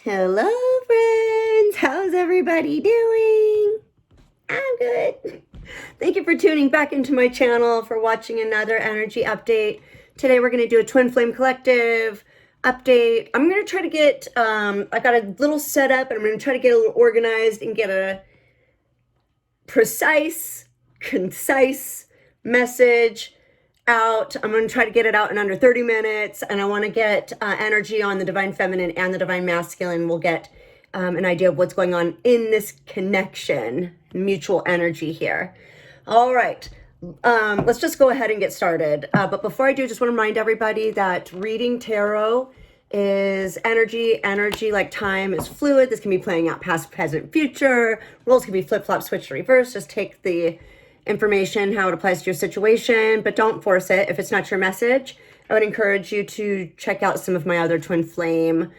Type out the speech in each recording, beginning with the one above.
Hello, friends. How's everybody doing? I'm good. Thank you for tuning back into my channel, for watching another energy update. Today we're going to do a Twin Flame Collective update. I'm going to try to get, I got a little setup, and I'm going to try to get a little organized and get a precise, concise message out. I'm going to try to get it out in under 30 minutes, and I want to get energy on the Divine Feminine and the Divine Masculine. We'll get an idea of what's going on in this connection, mutual energy here. All right, let's just go ahead and get started. But before I do, just want to remind everybody that reading tarot is energy. Energy, like time, is fluid. This can be playing out past, present, future. Roles can be flip-flop, switch, reverse. Just take the information, how it applies to your situation, but don't force it. If it's not your message, I would encourage you to check out some of my other twin flame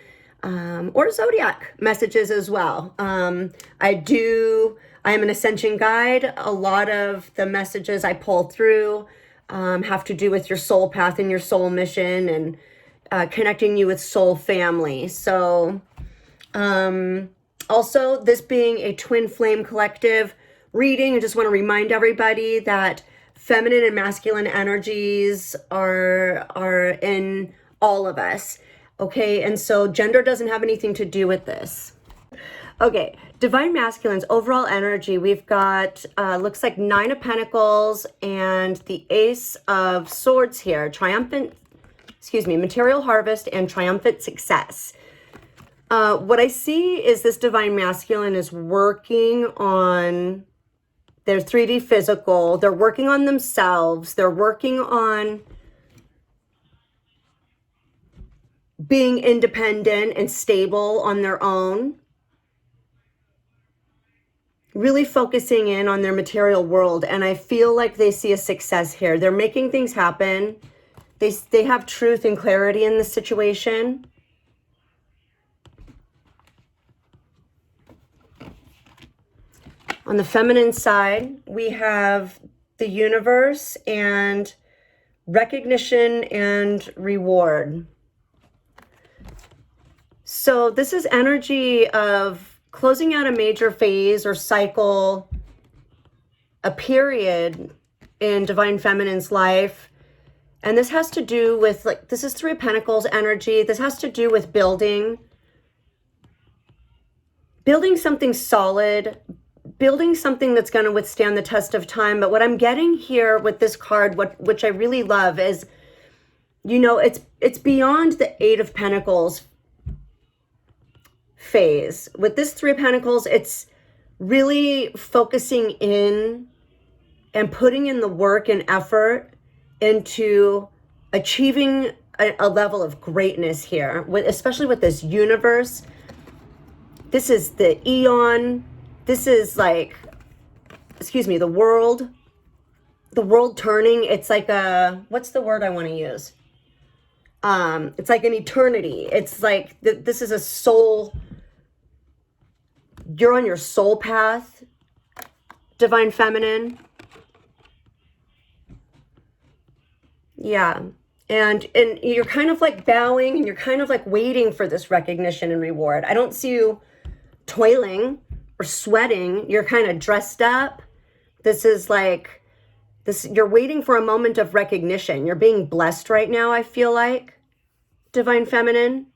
or zodiac messages as well. I am an ascension guide. A lot of the messages I pull through have to do with your soul path and your soul mission, and connecting you with soul family. So also, this being a twin flame collective reading, I just want to remind everybody that feminine and masculine energies are in all of us. Okay, and so gender doesn't have anything to do with this. Okay, Divine Masculine's overall energy, we've got, looks like 9 of Pentacles and the Ace of Swords here. Material harvest and triumphant success. What I see is this Divine Masculine is working on their 3D physical. They're working on themselves. They're working on being independent and stable on their own. Really focusing in on their material world. And I feel like they see a success here. They're making things happen. They have truth and clarity in the situation. On the feminine side, we have the universe and recognition and reward. So this is energy of closing out a major phase or cycle, a period in Divine Feminine's life. And this has to do with, like, this is 3 of Pentacles energy. This has to do with building something solid, building something that's going to withstand the test of time. But what I'm getting here with this card, which I really love, is, you know, it's beyond the 8 of Pentacles phase. With this 3 of Pentacles, it's really focusing in and putting in the work and effort into achieving a level of greatness here, especially with this universe. This is the eon. This is like, the world turning. It's like what's the word I want to use? It's like an eternity. It's like, this is a soul, you're on your soul path, Divine Feminine. Yeah. And you're kind of like bowing, and you're kind of like waiting for this recognition and reward. I don't see you toiling or sweating. You're kind of dressed up. This is like this, you're waiting for a moment of recognition. You're being blessed right now, I feel like. Divine Feminine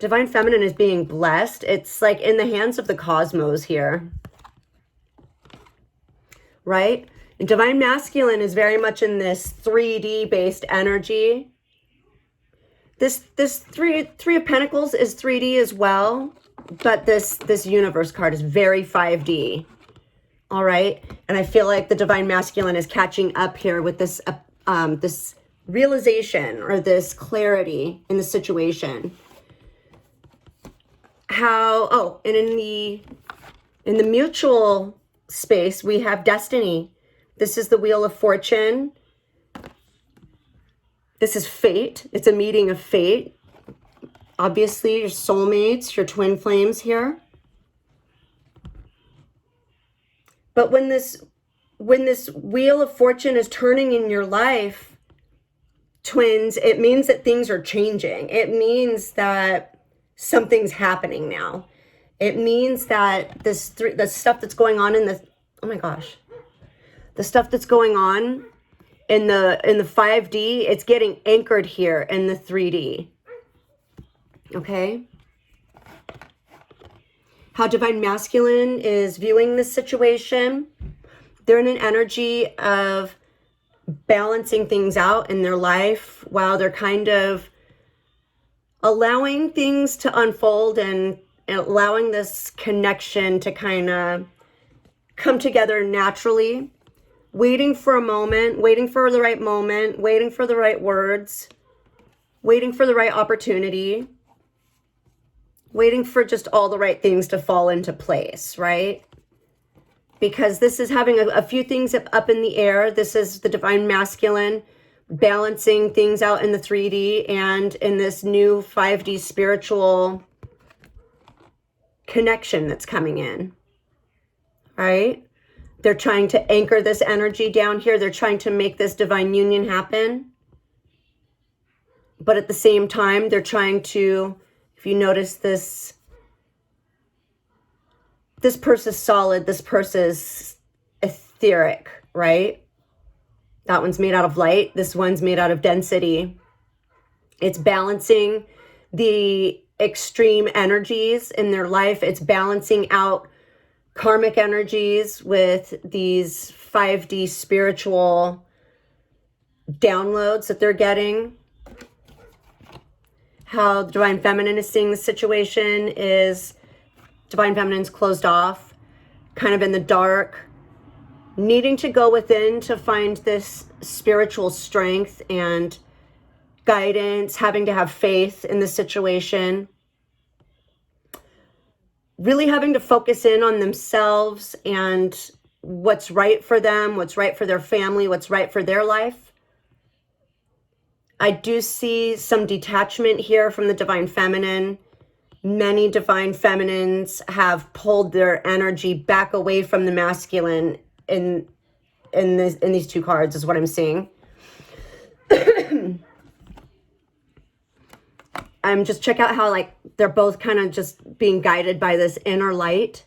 is being blessed. It's like in the hands of the cosmos here, right? And Divine Masculine is very much in this 3D based energy. This three of Pentacles is 3D as well, but this universe card is very 5D. All right, and I feel like the Divine Masculine is catching up here with this this realization or this clarity in the situation. And in the mutual space, we have destiny. This is the Wheel of Fortune. This is fate. It's a meeting of fate. Obviously, your soulmates, your twin flames here. But when this Wheel of Fortune is turning in your life, twins, it means that things are changing. It means that something's happening now. It means that the stuff that's going on in the, oh my gosh, the stuff that's going on in the 5D, it's getting anchored here in the 3D. Okay? How Divine Masculine is viewing this situation. They're in an energy of balancing things out in their life while they're kind of allowing things to unfold and allowing this connection to kind of come together naturally. Waiting for a moment, waiting for the right moment, waiting for the right words, waiting for the right opportunity, waiting for just all the right things to fall into place, right? Because this is having a few things up in the air. This is the Divine Masculine balancing things out in the 3D and in this new 5D spiritual connection that's coming in, right? They're trying to anchor this energy down here. They're trying to make this divine union happen. But at the same time, they're trying to, if you notice this purse is solid, this purse is etheric, right? That one's made out of light. This one's made out of density. It's balancing the extreme energies in their life. It's balancing out karmic energies with these 5D spiritual downloads that they're getting. How the Divine Feminine is seeing the situation is Divine Feminine's closed off, kind of in the dark, needing to go within to find this spiritual strength and guidance, having to have faith in the situation. Really having to focus in on themselves and what's right for them, what's right for their family, what's right for their life. I do see some detachment here from the Divine Feminine. Many Divine Feminines have pulled their energy back away from the masculine in these two cards is what I'm seeing. Just check out how like they're both kind of just being guided by this inner light.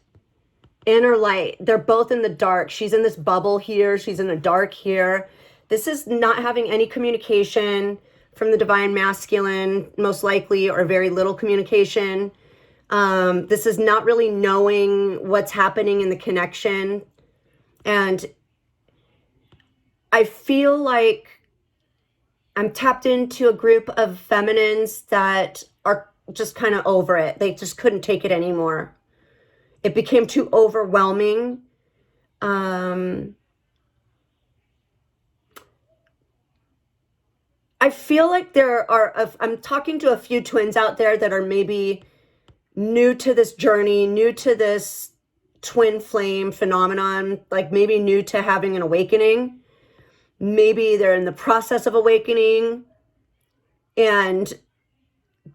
Inner light. They're both in the dark. She's in this bubble here. She's in the dark here. This is not having any communication from the Divine Masculine, most likely, or very little communication. This is not really knowing what's happening in the connection. And I feel like I'm tapped into a group of feminines that are just kind of over it. They just couldn't take it anymore. It became too overwhelming. I feel like I'm talking to a few twins out there that are maybe new to this journey, new to this twin flame phenomenon, like maybe new to having an awakening. Maybe they're in the process of awakening, and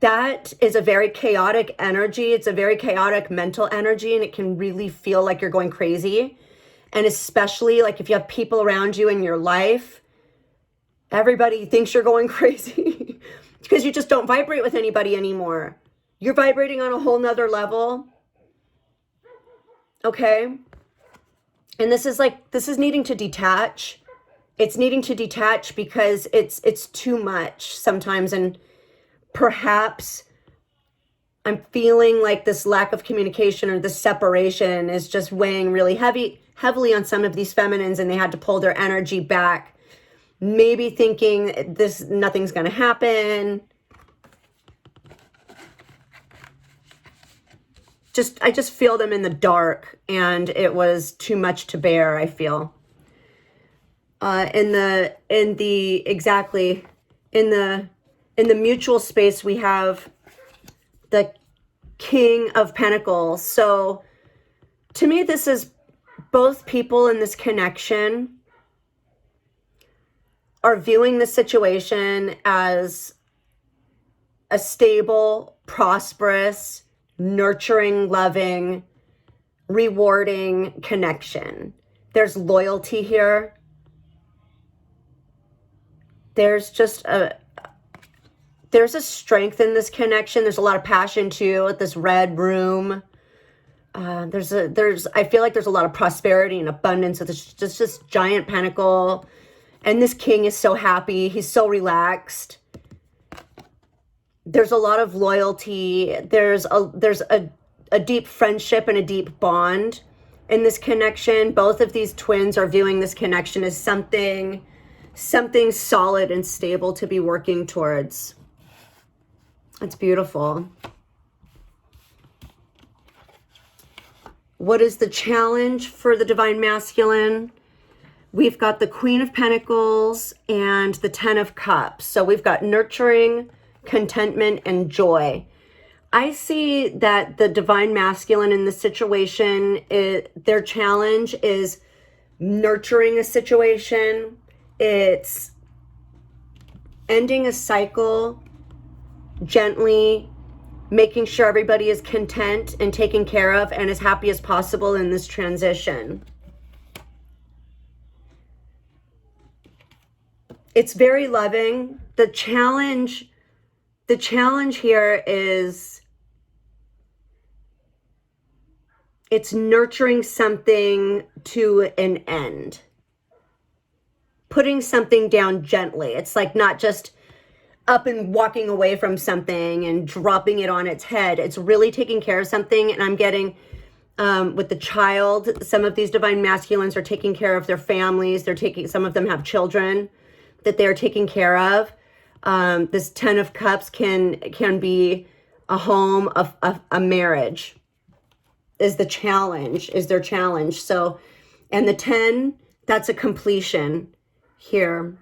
that is a very chaotic energy. It's a very chaotic mental energy, and it can really feel like you're going crazy. And especially like if you have people around you in your life, everybody thinks you're going crazy because you just don't vibrate with anybody anymore. You're vibrating on a whole nother level. Okay. And this is needing to detach. It's needing to detach because it's too much sometimes. And perhaps I'm feeling like this lack of communication or this separation is just weighing really heavily on some of these feminines, and they had to pull their energy back, maybe thinking nothing's going to happen. I just feel them in the dark, and it was too much to bear, I feel. In the mutual space, we have the King of Pentacles. So to me, this is both people in this connection are viewing the situation as a stable, prosperous, nurturing, loving, rewarding connection. There's loyalty here. There's just There's a strength in this connection. There's a lot of passion too at this red room. I feel like there's a lot of prosperity and abundance. So there's just this giant pentacle. And this king is so happy. He's so relaxed. There's a lot of loyalty. There's a deep friendship and a deep bond in this connection. Both of these twins are viewing this connection as something solid and stable to be working towards. That's beautiful. What is the challenge for the Divine Masculine? We've got the Queen of Pentacles and the Ten of Cups. So we've got nurturing, contentment, and joy. I see that the Divine Masculine in this situation, their challenge is nurturing a situation. It's ending a cycle gently, making sure everybody is content and taken care of and as happy as possible in this transition. It's very loving. The challenge here is it's nurturing something to an end. Putting something down gently. It's like not just up and walking away from something and dropping it on its head. It's really taking care of something. And I'm getting with the child, some of these Divine Masculines are taking care of their families. Some of them have children that they're taking care of. This Ten of Cups can be a home, a marriage is their challenge. So, and the 10, that's a completion here.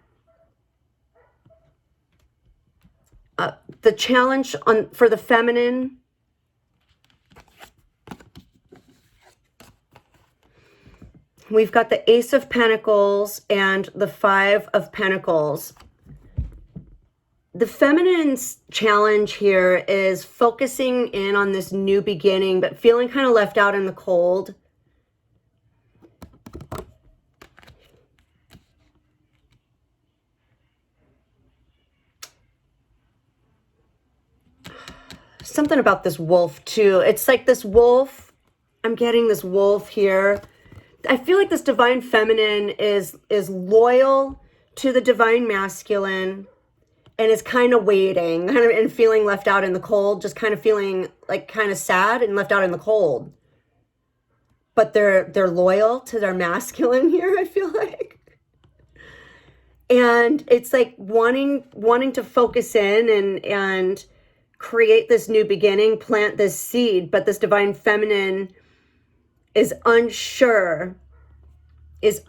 The challenge for the feminine, we've got the Ace of Pentacles and the Five of Pentacles. The feminine's challenge here is focusing in on this new beginning, but feeling kind of left out in the cold. Something about this wolf too. It's like this wolf, I'm getting this wolf here. I feel like this Divine Feminine is loyal to the Divine Masculine and is kind of waiting and feeling left out in the cold, just kind of feeling like kind of sad and left out in the cold. But they're loyal to their masculine here, I feel like. And it's like wanting to focus in and create this new beginning, plant this seed, but this Divine Feminine is unsure if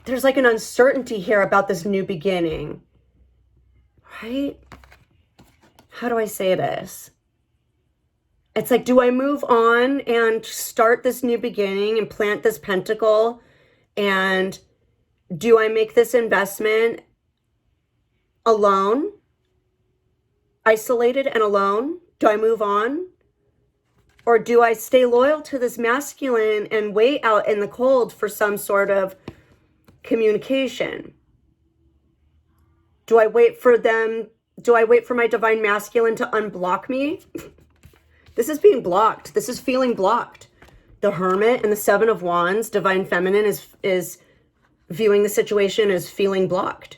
there's like an uncertainty here about this new beginning, right? How do I say this? It's like, do I move on and start this new beginning and plant this pentacle? And do I make this investment alone? Isolated and alone? Do I move on? Or do I stay loyal to this masculine and wait out in the cold for some sort of communication? Do I wait for my Divine Masculine to unblock me? This is being blocked. This is feeling blocked. The Hermit and the Seven of Wands, Divine Feminine is viewing the situation as feeling blocked.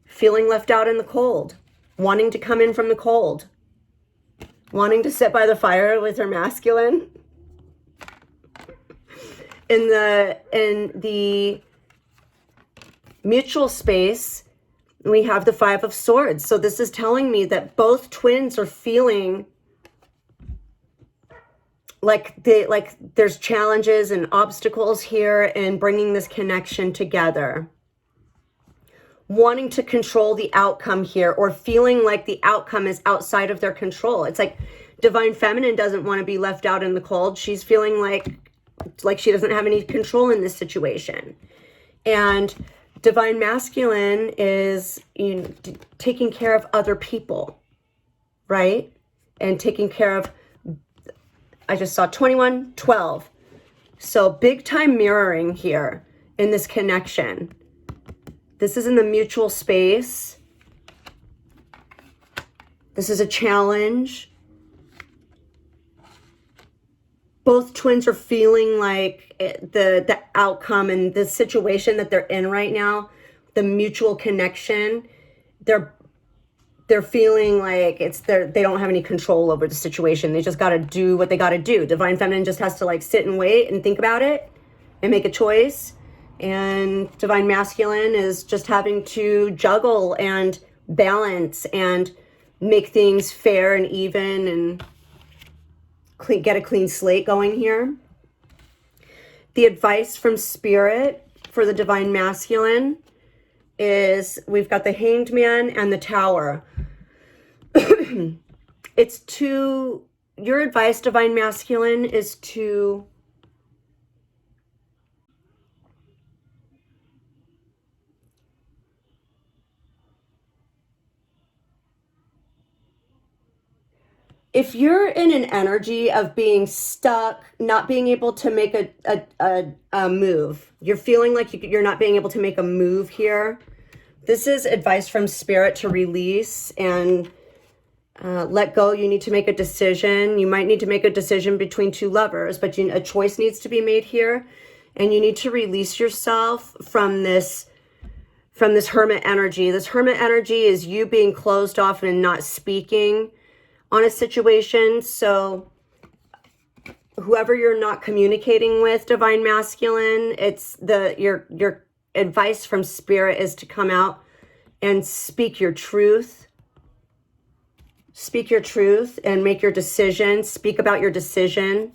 Feeling left out in the cold. Wanting to come in from the cold. Wanting to sit by the fire with her masculine. In the mutual space, we have the Five of Swords. So this is telling me that both twins are feeling like there's challenges and obstacles here in bringing this connection together. Wanting to control the outcome here, or feeling like the outcome is outside of their control. It's like Divine Feminine doesn't want to be left out in the cold. She's feeling like she doesn't have any control in this situation. And Divine Masculine is taking care of other people, right? And taking care of, I just saw 21, 12. So big time mirroring here in this connection. This is in the mutual space. This is a challenge. Both twins are feeling like the outcome and the situation that they're in right now, the mutual connection, they're feeling like they don't have any control over the situation. They just got to do what they got to do. Divine Feminine just has to like sit and wait and think about it and make a choice. And Divine Masculine is just having to juggle and balance and make things fair and even and get a clean slate going here. The advice from Spirit for the Divine Masculine is we've got the Hanged Man and the Tower. Your advice, Divine Masculine, is to if you're in an energy of being stuck, not being able to make a move, you're feeling like you're not being able to make a move here, this is advice from Spirit to release and let go. You need to make a decision. You might need to make a decision between two lovers, but a choice needs to be made here. And you need to release yourself from this hermit energy. This hermit energy is you being closed off and not speaking on a situation. So whoever you're not communicating with, Divine Masculine, it's your advice from Spirit is to come out and speak your truth. Speak your truth and make your decision. Speak about your decision.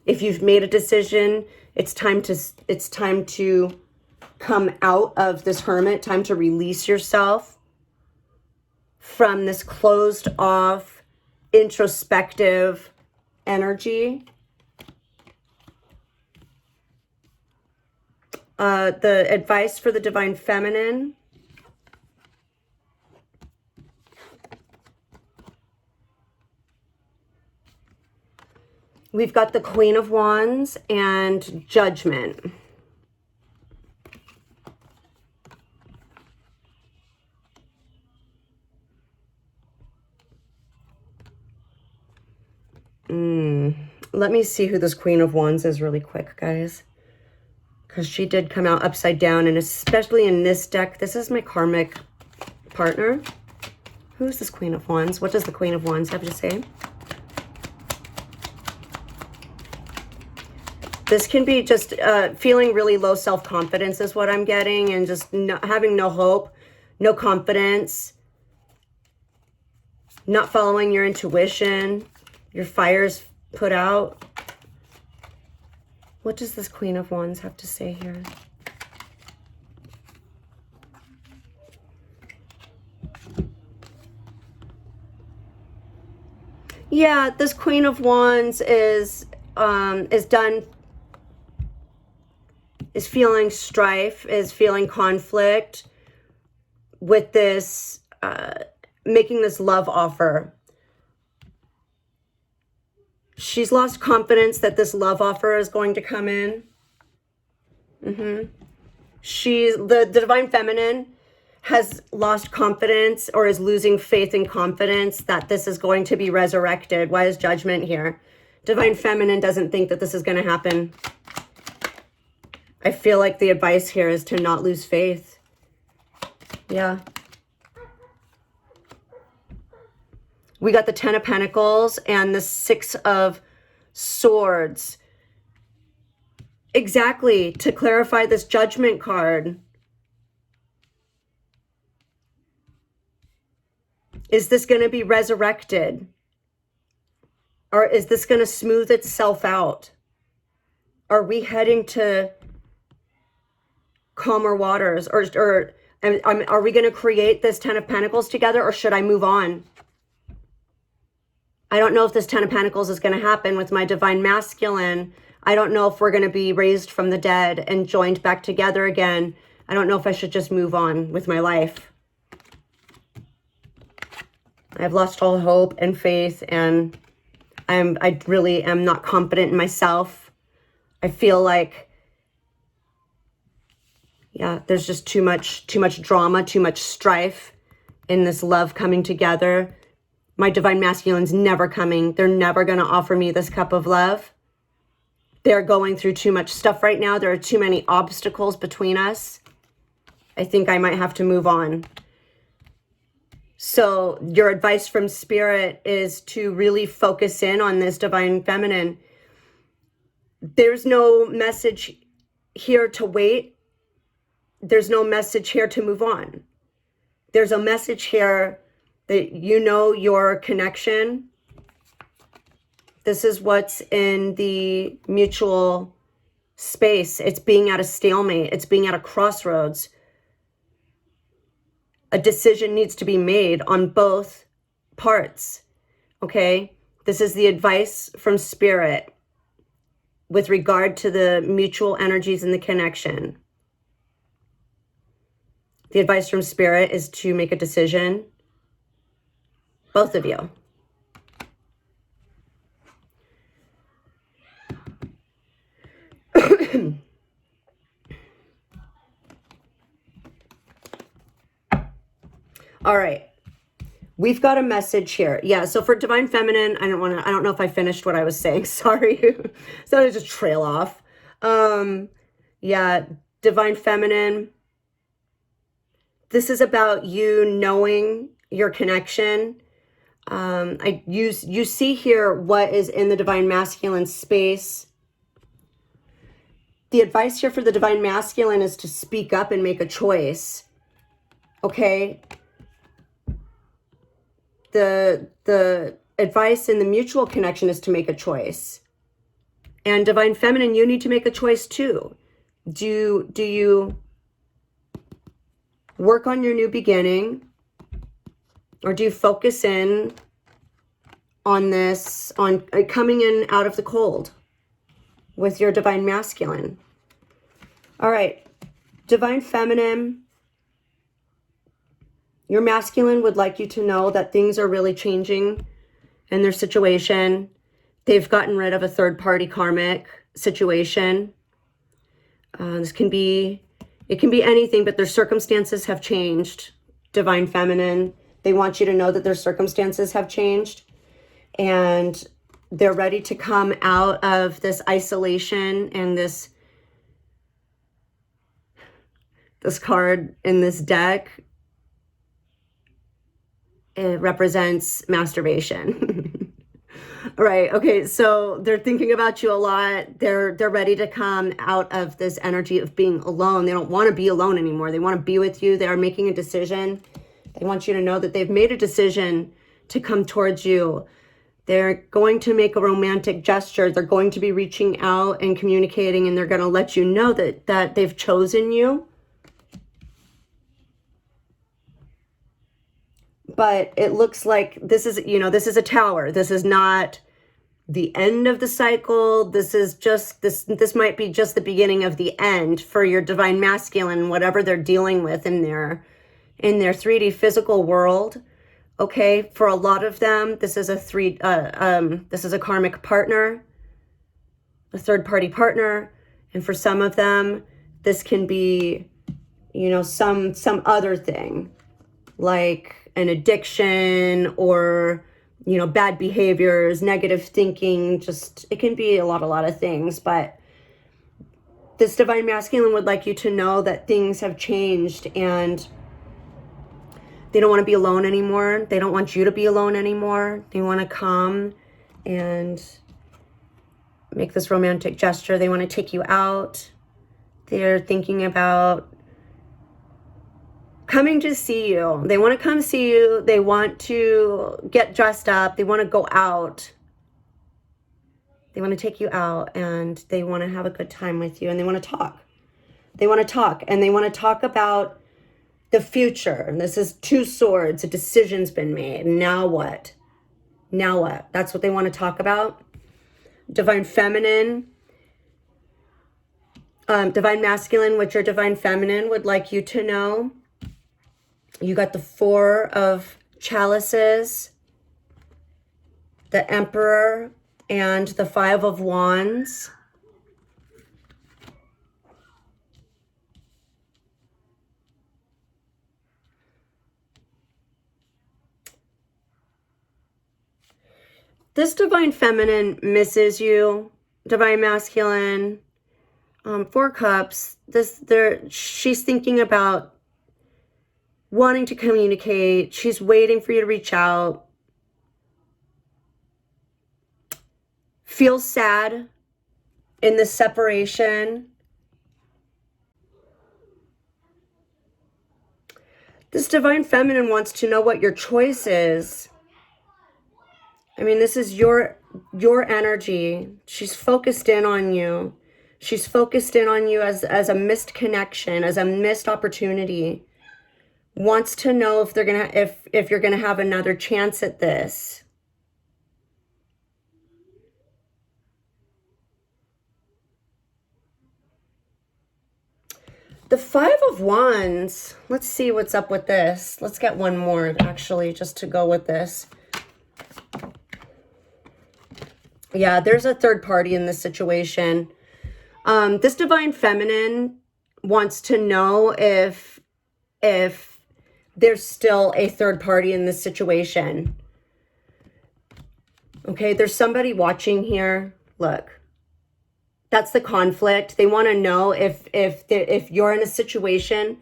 If you've made a decision, it's time to come out of this hermit, time to release yourself from this closed off, introspective energy. The advice for the Divine Feminine. We've got the Queen of Wands and Judgment. Let me see who this Queen of Wands is really quick, guys. Because she did come out upside down, and especially in this deck, this is my karmic partner. Who's this Queen of Wands? What does the Queen of Wands have to say? This can be just feeling really low self-confidence is what I'm getting, and just having no hope, no confidence, not following your intuition, your fire's put out. What does this Queen of Wands have to say here? Yeah, this Queen of Wands is feeling strife, is feeling conflict with this, making this love offer. She's lost confidence that this love offer is going to come in. The Divine Feminine has lost confidence or is losing faith and confidence that this is going to be resurrected. Why is Judgment here? Divine Feminine doesn't think that this is going to happen. I feel like the advice here is to not lose faith. Yeah. We got the Ten of Pentacles and the Six of Swords. Exactly, to clarify this Judgment card. Is this going to be resurrected? Or is this going to smooth itself out? Are we heading to calmer waters? Or are we going to create this Ten of Pentacles together, or should I move on? I don't know if this Ten of Pentacles is going to happen with my Divine Masculine. I don't know if we're going to be raised from the dead and joined back together again. I don't know if I should just move on with my life. I've lost all hope and faith, and I really am not confident in myself. I feel like Yeah, there's just too much drama, too much strife in this love coming together. My divine masculine's never coming. They're never going to offer me this cup of love. They're going through too much stuff right now. There are too many obstacles between us. I think I might have to move on. So your advice from Spirit is to really focus in on this divine feminine. There's no message here to wait. There's no message here to move on. There's a message here that you know your connection. This is what's in the mutual space. It's being at a stalemate. It's being at a crossroads. A decision needs to be made on both parts, okay? This is the advice from Spirit with regard to the mutual energies and the connection. The advice from Spirit is to make a decision, both of you. All right. We've got a message here. Yeah, so for divine feminine, I don't know if I finished what I was saying. Sorry. So I just trail off. Yeah, divine feminine. This is about you knowing your connection. You see here what is in the divine masculine space. The advice here for the divine masculine is to speak up and make a choice. Okay? The advice in the mutual connection is to make a choice. And divine feminine, you need to make a choice too. Do you work on your new beginning, or do you focus in on this, on coming in out of the cold with your divine masculine? All right, divine feminine, your masculine would like you to know that things are really changing in their situation. They've gotten rid of a third-party karmic situation. It can be anything, but their circumstances have changed. Divine feminine, they want you to know that their circumstances have changed, and they're ready to come out of this isolation. And this card in this deck, it represents masturbation. All right. Okay. So they're thinking about you a lot. They're ready to come out of this energy of being alone. They don't want to be alone anymore. They want to be with you. They are making a decision. They want you to know that they've made a decision to come towards you. They're going to make a romantic gesture. They're going to be reaching out and communicating, and they're going to let you know that they've chosen you. But it looks like this is a tower. This is not the end of the cycle. This is just, this might be just the beginning of the end for your divine masculine, whatever they're dealing with in their 3D physical world. Okay, for a lot of them, this is a karmic partner, a third-party partner, and for some of them, this can be, some other thing, like an addiction or, bad behaviors, negative thinking. Just, it can be a lot of things. But this divine masculine would like you to know that things have changed, and they don't want to be alone anymore. They don't want you to be alone anymore. They want to come and make this romantic gesture. They want to take you out. They're thinking about coming to see you. They want to come see you. They want to get dressed up. They want to go out. They want to take you out, and they want to have a good time with you, and they want to talk. They want to talk, and they want to talk about the future. And this is 2 swords. A decision's been made. Now what? Now what? That's what they want to talk about. Divine feminine, divine masculine, what your divine feminine would like you to know. You got the 4 of chalices, the Emperor, and the 5 of wands. This divine feminine misses you. Divine masculine, 4 cups. She's thinking about wanting to communicate. She's waiting for you to reach out. Feels sad in this separation. This divine feminine wants to know what your choice is. I mean, this is your energy. She's focused in on you. She's focused in on you as a missed connection, as a missed opportunity. Wants to know if you're gonna have another chance at this. The 5 of Wands. Let's see what's up with this. Let's get one more, actually, just to go with this. Yeah, there's a third party in this situation. This divine feminine wants to know if there's still a third party in this situation. Okay, there's somebody watching here. Look, that's the conflict. They want to know if you're in a situation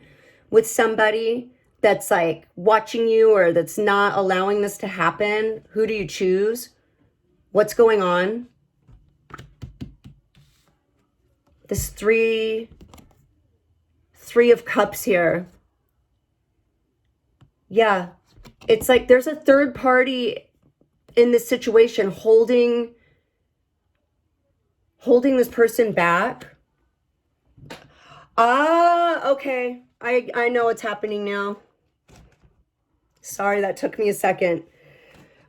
with somebody that's like watching you or that's not allowing this to happen. Who do you choose? What's going on? This three of cups here. Yeah, it's like there's a third party in this situation holding this person back. Okay. I know what's happening now. Sorry, that took me a second.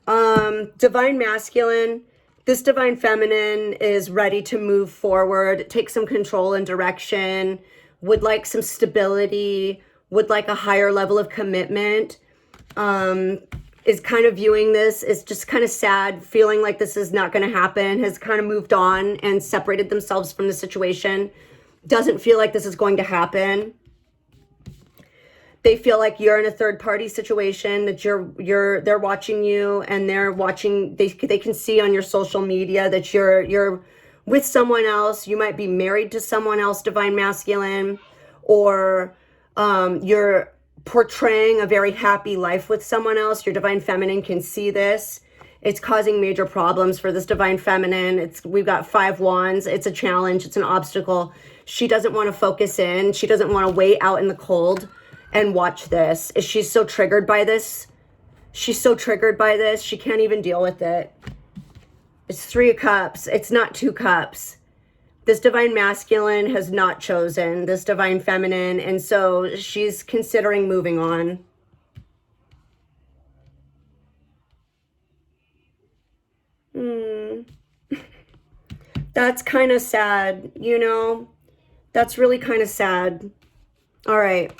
Divine masculine. This divine feminine is ready to move forward, take some control and direction, would like some stability, would like a higher level of commitment, is kind of viewing this as just kind of sad, feeling like this is not going to happen, has kind of moved on and separated themselves from the situation, doesn't feel like this is going to happen. They feel like you're in a third party situation, that they're watching you and they're watching, they can see on your social media that you're with someone else. You might be married to someone else, divine masculine, or you're portraying a very happy life with someone else. Your divine feminine can see this. It's causing major problems for this divine feminine. We've got 5 wands. It's a challenge. It's an obstacle. She doesn't want to focus in. She doesn't want to wait out in the cold and watch this. She's so triggered by this. She's so triggered by this. She can't even deal with it. It's 3 of cups. It's not 2 cups. This divine masculine has not chosen this divine feminine, and so she's considering moving on. That's kind of sad, you know? That's really kind of sad. All right.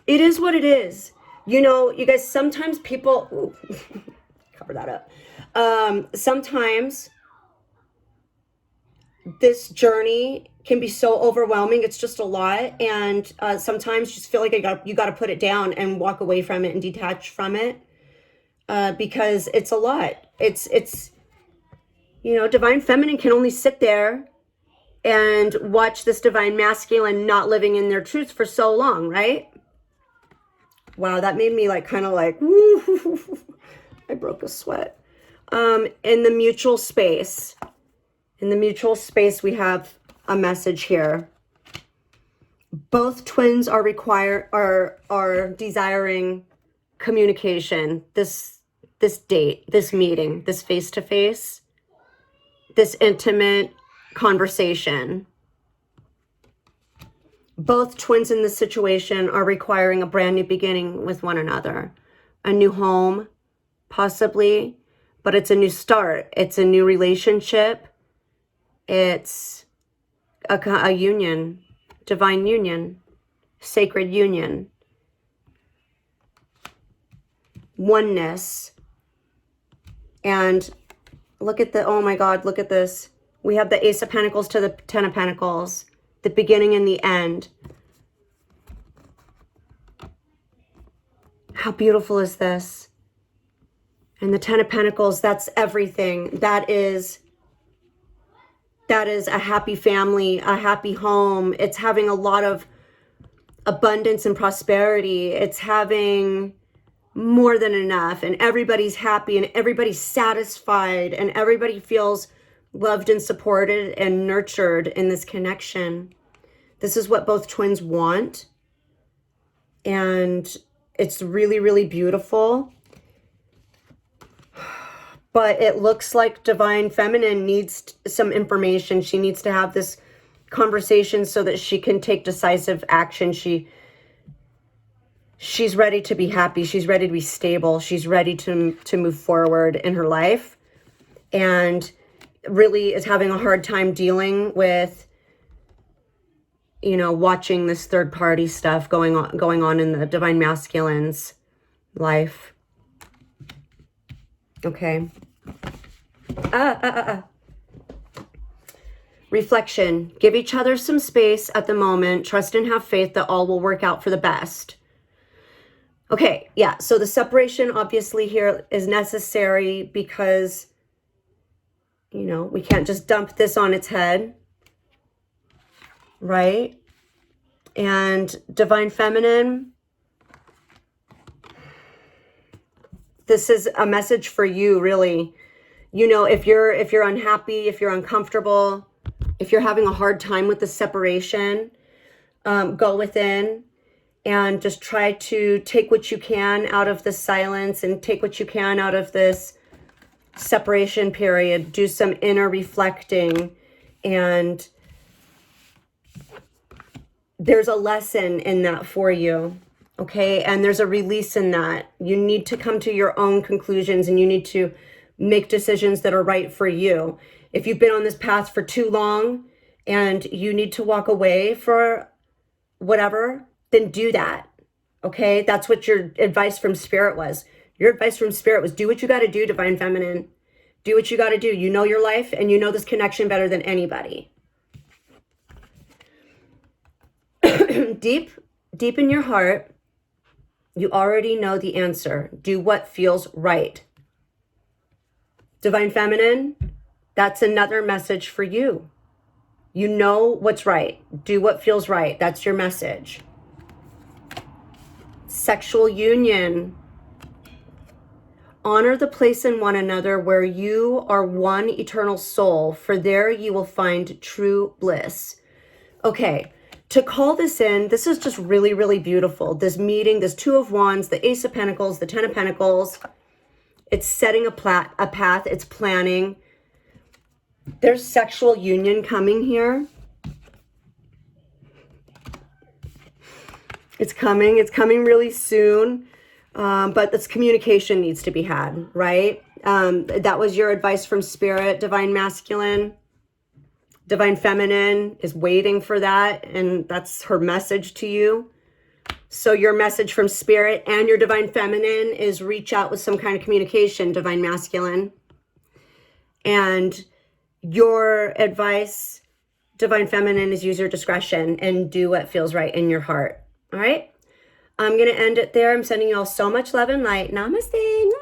It is what it is. You know, you guys, sometimes people... Ooh, cover that up. Sometimes this journey can be so overwhelming. It's just a lot. And sometimes you just feel like you got to put it down and walk away from it and detach from it because it's a lot. It's, you know, divine feminine can only sit there and watch this divine masculine not living in their truths for so long, right? Wow, that made me like kind of like, woo, I broke a sweat. In the mutual space, we have a message here. Both twins are desiring communication. This date, this meeting, this face-to-face, this intimate conversation. Both twins in this situation are requiring a brand new beginning with one another. A new home, possibly, but it's a new start. It's a new relationship. It's a union, divine union, sacred union, oneness. And look at oh my God, look at this. We have the Ace of Pentacles to the 10 of Pentacles, the beginning and the end. How beautiful is this? And the Ten of Pentacles, that's everything. That is a happy family, a happy home. It's having a lot of abundance and prosperity. It's having more than enough, and everybody's happy and everybody's satisfied and everybody feels loved and supported and nurtured in this connection. This is what both twins want. And it's really, really beautiful. But it looks like Divine Feminine needs some information. She needs to have this conversation so that she can take decisive action. She's ready to be happy. She's ready to be stable. She's ready to move forward in her life. And really is having a hard time dealing with, you know, watching this third party stuff going on in the Divine Masculine's life. Okay. Reflection. Give each other some space at the moment. Trust and have faith that all will work out for the best. Okay, yeah, so the separation obviously here is necessary because, you know, we can't just dump this on its head, right? And Divine Feminine, this is a message for you, really. You know, if you're unhappy, if you're uncomfortable, if you're having a hard time with the separation, go within and just try to take what you can out of the silence and take what you can out of this separation period. Do some inner reflecting, and there's a lesson in that for you. Okay, and there's a release in that. You need to come to your own conclusions and you need to make decisions that are right for you. If you've been on this path for too long and you need to walk away for whatever, then do that. Okay, that's what your advice from Spirit was. Your advice from Spirit was do what you got to do, Divine Feminine. Do what you got to do. You know your life and you know this connection better than anybody. Deep in your heart, you already know the answer. Do what feels right. Divine Feminine, that's another message for you. You know what's right. Do what feels right. That's your message. Sexual union. Honor the place in one another where you are one eternal soul, for there you will find true bliss. Okay. To call this in, this is just really, really beautiful. This meeting, this Two of Wands, the Ace of Pentacles, the Ten of Pentacles. It's setting a path. It's planning. There's sexual union coming here. It's coming. It's coming really soon. But this communication needs to be had, right? That was your advice from Spirit, Divine Masculine. Divine Feminine is waiting for that, and that's her message to you. So your message from Spirit and your Divine Feminine is reach out with some kind of communication, Divine Masculine. And your advice, Divine Feminine, is use your discretion and do what feels right in your heart. All right? I'm going to end it there. I'm sending you all so much love and light. Namaste.